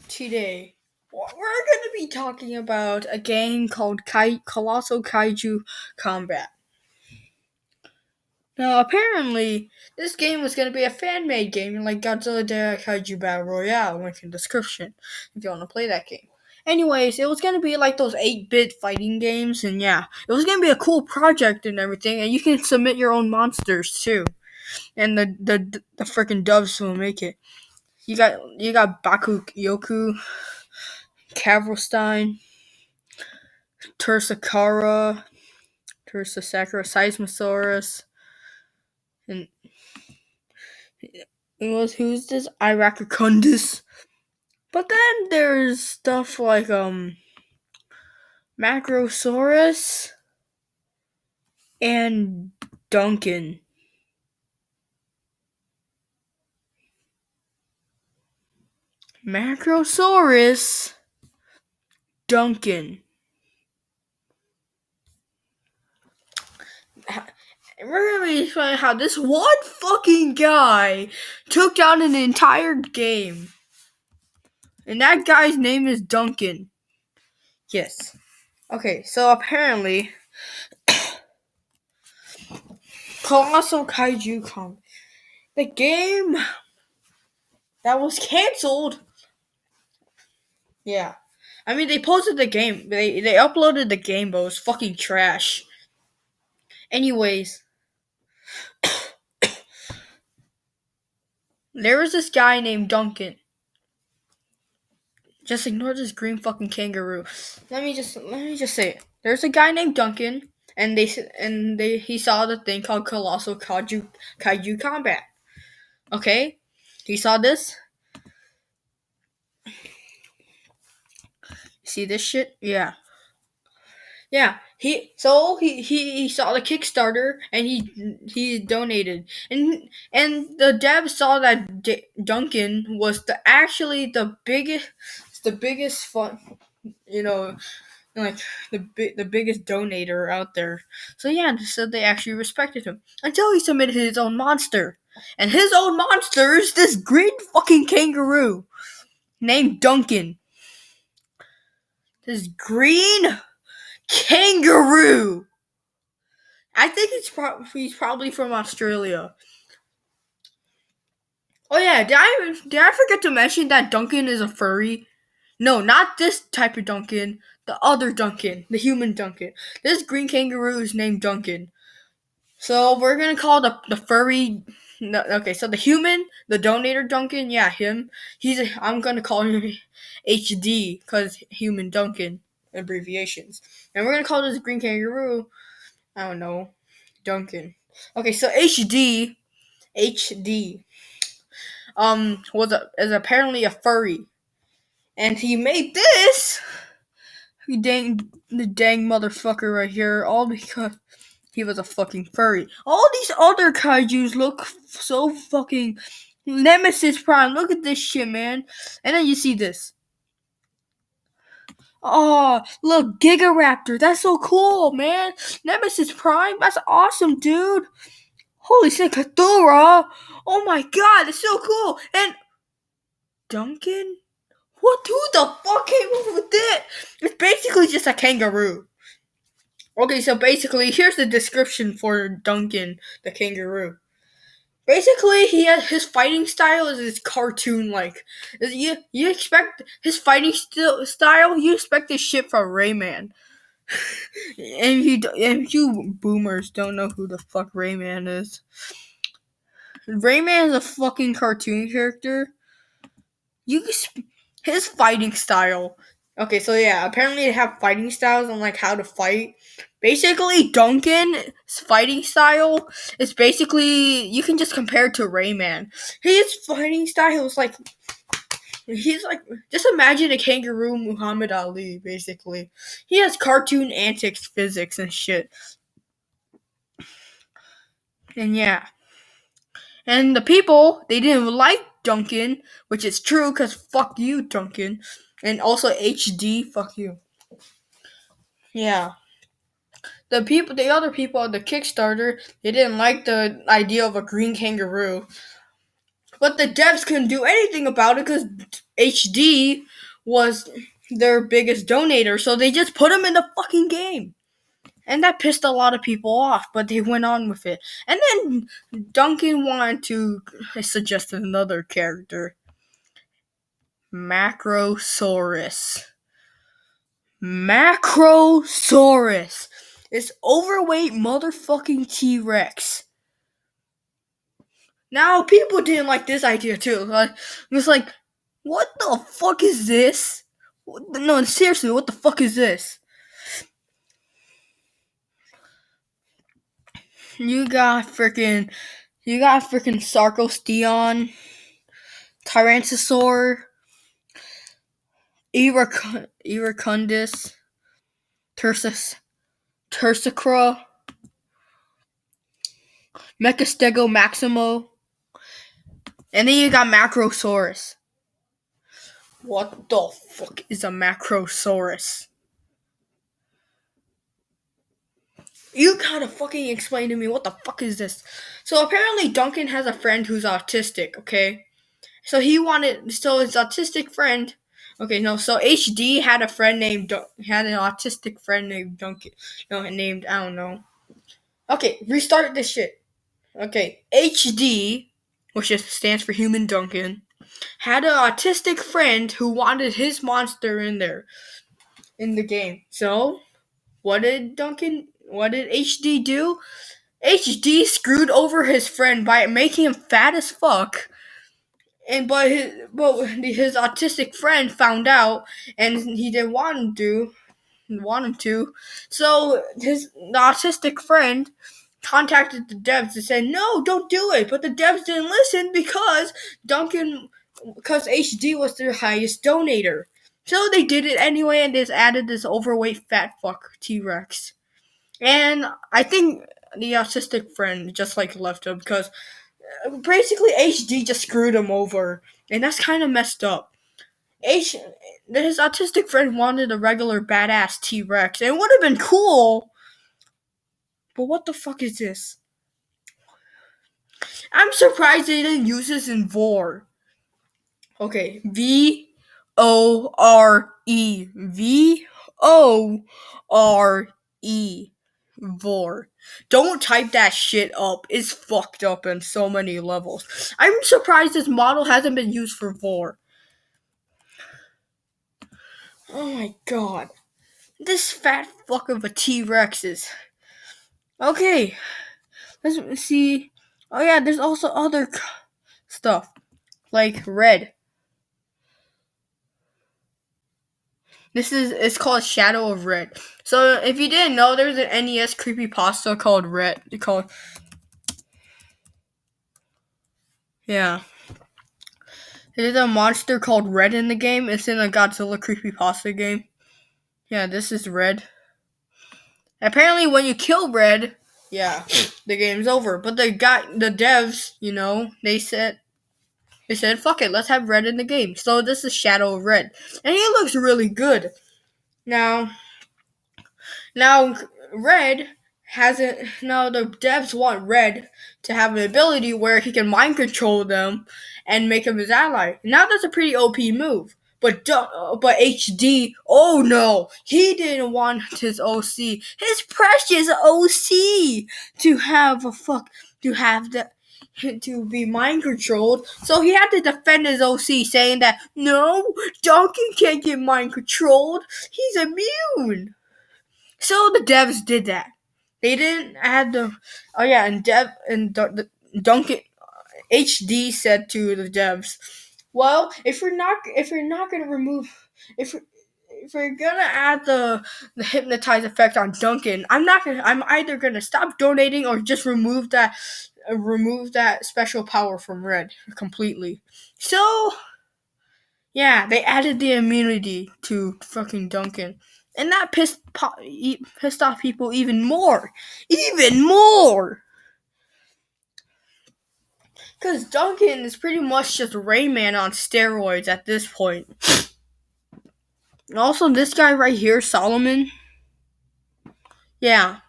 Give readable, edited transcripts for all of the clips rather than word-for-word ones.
Today, we're going to be talking about a game called Colossal Kaiju Combat. Now, apparently, this game was going to be a fan-made game like Godzilla Kaiju Battle Royale, link in the description, if you want to play that game. Anyways, it was going to be like those 8-bit fighting games, and yeah, it was going to be a cool project and everything, and you can submit your own monsters, too. And the freaking dubs will make it. You got Baku Yoku, Kavrstein, Tursakara, Seismosaurus, and who's this? Iracundus. But then there's stuff like Macrosaurus and Duncan. Macrosaurus, Duncan. We're gonna be showing how this one fucking guy took down an entire game. And that guy's name is Duncan. Yes. Okay, so apparently Colossal Kaiju Combat, the game that was canceled. Yeah. I mean, they posted the game. They uploaded the game, but it was fucking trash. Anyways, there was this guy named Duncan. Just ignore this green fucking kangaroo. Let me just say it. There's a guy named Duncan, and he saw the thing called Colossal Kaiju Combat. Okay, he saw this. See this shit? Yeah. He saw the Kickstarter and he donated, and the dev saw that Duncan was the biggest fun, like the biggest donator out there. So yeah, so they actually respected him until he submitted his own monster, and his own monster is this green fucking kangaroo named Duncan. This green kangaroo. I think he's probably from Australia. Oh yeah, did I forget to mention that Duncan is a furry? No, not this type of Duncan. The other Duncan, the human Duncan. This green kangaroo is named Duncan. So we're gonna call the furry. No, okay, so the human, the donator Duncan, yeah, him. I'm gonna call him HD because human Duncan abbreviations, and we're gonna call this green kangaroo, I don't know, Duncan. Okay, so HD is apparently a furry, and he made this. The dang motherfucker right here, all because he was a fucking furry. All these other kaijus look so fucking Nemesis Prime. Look at this shit, man. And then you see this. Oh, look, Gigaraptor. That's so cool, man. Nemesis Prime. That's awesome, dude. Holy shit, Cthulhu. Oh my god, it's so cool. And Duncan? Who the fuck came up with it? It's basically just a kangaroo. Okay, so basically, here's the description for Duncan, the kangaroo. Basically, his fighting style is cartoon-like. You expect his fighting style. You expect this shit from Rayman. and you boomers don't know who the fuck Rayman is. Rayman is a fucking cartoon character. His fighting style. Okay, so yeah, apparently they have fighting styles on like how to fight. Basically, Duncan's fighting style is basically, you can just compare it to Rayman. His fighting style is like, just imagine a kangaroo Muhammad Ali, basically. He has cartoon antics, physics, and shit. And yeah. And the people, they didn't like Duncan, which is true, because fuck you, Duncan. And also HD, fuck you. Yeah. The other people on the Kickstarter, they didn't like the idea of a green kangaroo. But the devs couldn't do anything about it because HD was their biggest donator, so they just put him in the fucking game. And that pissed a lot of people off, but they went on with it. And then Duncan wanted to suggest another character. Macrosaurus. Macrosaurus. It's overweight motherfucking T-Rex. Now, people didn't like this idea too. It was like, what the fuck is this? No, seriously, what the fuck is this? You got freaking Sarcostheon, Tyrannosaur, Iracundus, Tursicra, Mechastego Maximo, and then you got Macrosaurus. What the fuck is a Macrosaurus? You gotta fucking explain to me what the fuck is this. So apparently Duncan has a friend who's autistic, okay? So his autistic friend, so HD had an autistic friend named Duncan. I don't know. Okay, restart this shit. Okay, HD, which stands for Human Duncan, had an autistic friend who wanted his monster in the game. So, what did HD do? HD screwed over his friend by making him fat as fuck. But his autistic friend found out, and he didn't want him to. So the autistic friend contacted the devs and said, "No, don't do it." But the devs didn't listen because HD was their highest donator. So they did it anyway, and just added this overweight fat fuck T-Rex. And I think the autistic friend just left him because basically HD just screwed him over, and that's kind of messed up. His autistic friend wanted a regular badass T-Rex, and it would have been cool. But what the fuck is this? I'm surprised they didn't use this in Vor. Okay, V-O-R-E. V-O-R-E. Vor. Don't type that shit up. It's fucked up in so many levels. I'm surprised this model hasn't been used for Vor. Oh my god. This fat fuck of a T-Rex is... Okay. Let's see. Oh yeah, there's also other stuff. Like Red. It's called Shadow of Red. So if you didn't know, there's an NES creepypasta called Red. Yeah. There's a monster called Red in the game. It's in a Godzilla creepypasta game. Yeah, this is Red. Apparently, when you kill Red, yeah, the game's over. But the devs, they said, fuck it, let's have Red in the game. So this is Shadow of Red. And he looks really good. Now Red the devs want Red to have an ability where he can mind control them and make him his ally. Now that's a pretty OP move. But HD, oh no, he didn't want his OC, his precious OC, to be mind controlled. So he had to defend his OC, saying that no, Duncan can't get mind controlled. He's immune. So the devs did that. They didn't add the. Oh yeah, and Duncan HD said to the devs, "Well, if we're not gonna add the hypnotize effect on Duncan, I'm either gonna stop donating or just remove that special power from Red completely." So yeah, they added the immunity to fucking Duncan. And that pissed off people even more. Because Duncan is pretty much just Rayman on steroids at this point. Also, this guy right here, Solomon. Yeah.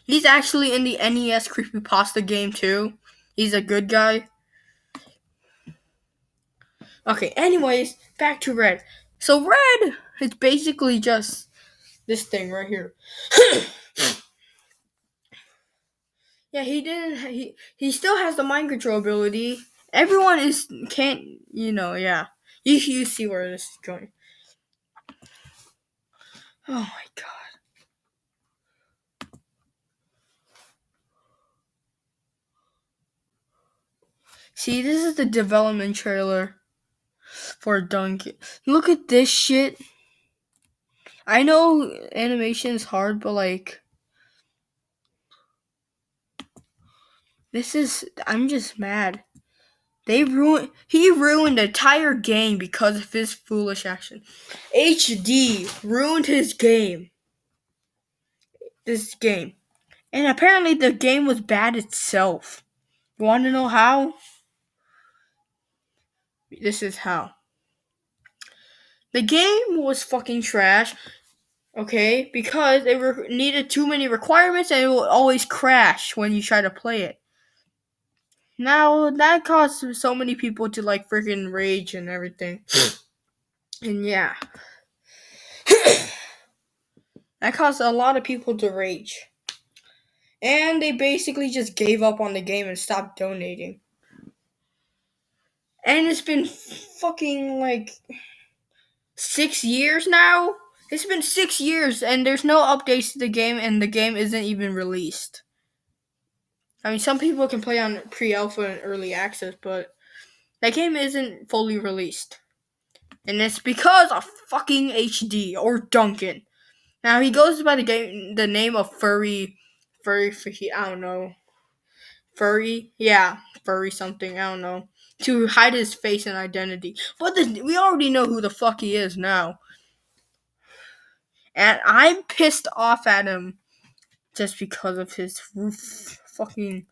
He's actually in the NES creepypasta game too. He's a good guy. Okay, anyways, back to Red. So red is basically just this thing right here. Yeah, he didn't. He still has the mind control ability. Everyone can't. Yeah. You see where this is going. Oh my god. See, this is the development trailer for Duncan. Look at this shit. I know animation is hard, but like, I'm just mad. He ruined the entire game because of his foolish action. HD ruined his game. This game. And apparently the game was bad itself. You want to know how? This is how. The game was fucking trash, okay? Because it needed too many requirements and it will always crash when you try to play it. Now, that caused so many people to like freaking rage and everything. And yeah. That caused a lot of people to rage. And they basically just gave up on the game and stopped donating. And it's been fucking like 6 years now? It's been 6 years and there's no updates to the game and the game isn't even released. I mean, some people can play on pre-alpha and early access, but that game isn't fully released. And it's because of fucking HD or Duncan. Now, he goes by the name of Furry, I don't know. Furry? Yeah, Furry something, I don't know. To hide his face and identity. But we already know who the fuck he is now. And I'm pissed off at him just because of his fucking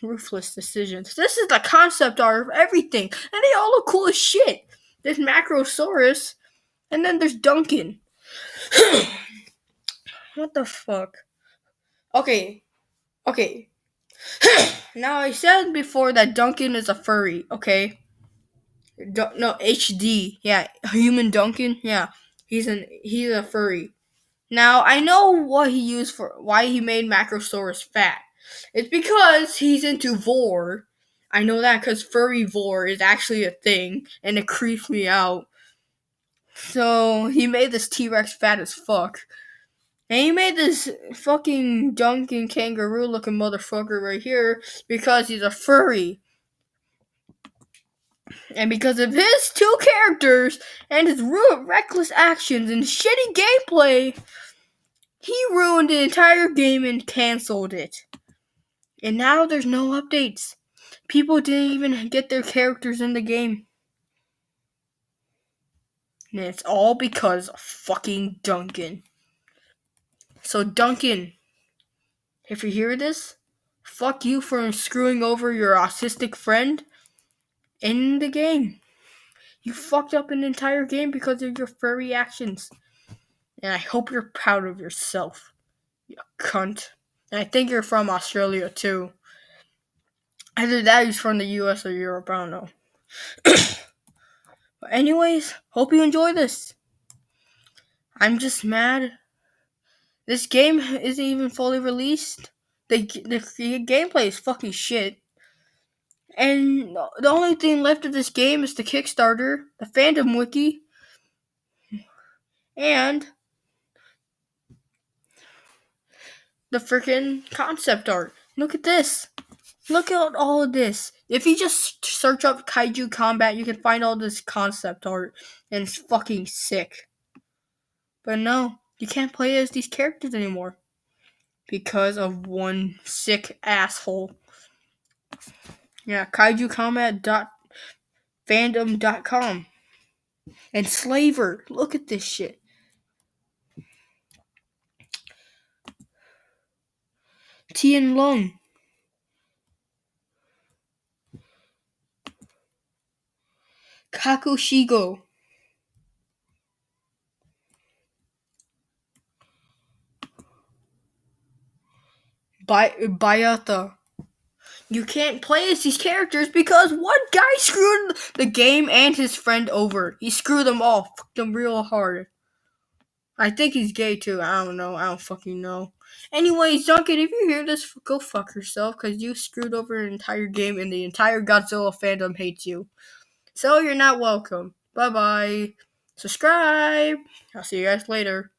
ruthless decisions. This is the concept art of everything. And they all look cool as shit. There's Macrosaurus. And then there's Duncan. What the fuck? Okay. Now, I said before that Duncan is a furry, okay? No, HD. Yeah, human Duncan. Yeah, he's a furry. Now, I know why he made Macrosaurus fat. It's because he's into vor. I know that because furry vor is actually a thing, and it creeps me out. So, he made this T-Rex fat as fuck. And he made this fucking Duncan kangaroo looking motherfucker right here because he's a furry. And because of his two characters and his reckless actions and shitty gameplay, he ruined the entire game and canceled it. And now there's no updates. People didn't even get their characters in the game. And it's all because of fucking Duncan. So Duncan, if you hear this, fuck you for screwing over your autistic friend in the game. You fucked up an entire game because of your furry actions. And I hope you're proud of yourself, you cunt. And I think you're from Australia too. Either that or he's from the US or Europe, I don't know. But anyways, hope you enjoy this. I'm just mad. This game isn't even fully released. The gameplay is fucking shit. And the only thing left of this game is the Kickstarter, the fandom wiki, and the freaking concept art. Look at this. Look at all of this. If you just search up Kaiju Combat, you can find all this concept art, and it's fucking sick. But no, you can't play as these characters anymore because of one sick asshole. Yeah, kaijukombat.fandom.com. And Slaver, look at this shit. Tian Lung. Kakushigo. Bayata. You can't play as these characters because one guy screwed the game and his friend over. He screwed them all, fucked them real hard. I think he's gay too. I don't know. I don't fucking know. Anyways, Duncan, if you hear this, go fuck yourself because you screwed over an entire game and the entire Godzilla fandom hates you. So you're not welcome. Bye bye. Subscribe. I'll see you guys later.